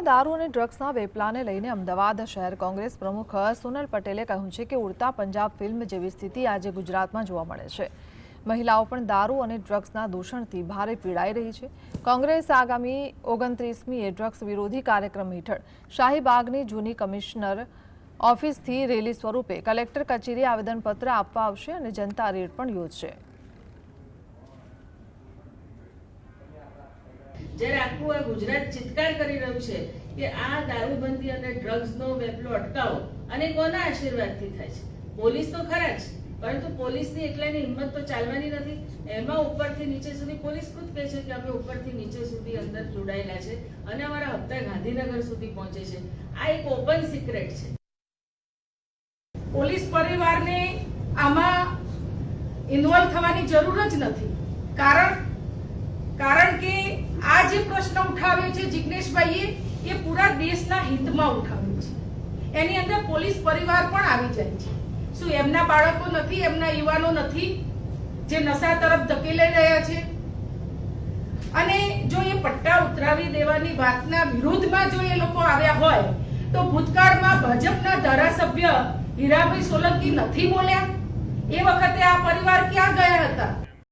ગુજરાતમાં દારૂ અને ડ્રગ્સના વેપલાને લઈને અમદાવાદ શહેર કોંગ્રેસ પ્રમુખ સોનલ પટેલે કહ્યું છે કે ઉડતા પંજાબ ફિલ્મ જેવી સ્થિતિ આજે ગુજરાતમાં જોવા મળે છે। મહિલાઓ પણ દારૂ અને ડ્રગ્સના દૂષણથી ભારે પીડાઈ રહી છે। કોંગ્રેસ આગામી 29મીએ ડ્રગ્સ વિરોધી કાર્યક્રમ હેઠળ શાહીબાગની જૂની કમિશનર ઓફિસથી રેલી સ્વરૂપે કલેક્ટર કચેરીએ આવેદનપત્ર આપવા આવશે અને જનતા રેડ પણ યોજશે। જ્યારે આખું આ ગુજરાત ચિત્કાર કરી રહ્યું છે કે આ દારૂબંધી અને ડ્રગ્સનો વેપલો અટકાવો અને કોના આશીર્વાદથી થાય છે? પોલીસ તો ખરા જ, પરંતુ પોલીસની એકલાની હિંમત તો ચાલવાની નથી। એમાં ઉપરથી નીચે સુધી પોલીસ ખુદ કહે છે કે અમે ઉપરથી નીચે સુધી અંદર જોડાયેલા છે અને અમારા હપ્તા ગાંધીનગર સુધી પહોંચે છે। આ એક ઓપન સિક્રેટ છે। પોલીસ પરિવારને આમાં ઇન્વોલ્વ થવાની જરૂર જ નથી, કારણ કે આ જે પ્રશ્ન ઉઠાવ્યો છે જિગ્નેશભાઈએ એ પૂરા દેશના હિતમાં ઉઠાવ્યો છે। એની અંદર પોલીસ પરિવાર પણ આવી જાય છે। શું એમના બાળકો નથી, એમના યુવાનો નથી જે નશા તરફ ધકેલાઈ રહ્યા છે? અને જો એ પટ્ટા ઉતરાવી દેવાની વાતના વિરોધમાં જો એ લોકો આવ્યા હોય તો ભૂતકાળમાં ભાજપના ધારાસભ્ય હીરાભાઈ સોલંકી નથી બોલ્યા? એ વખતે આ પરિવાર ક્યાં ગયા હતા?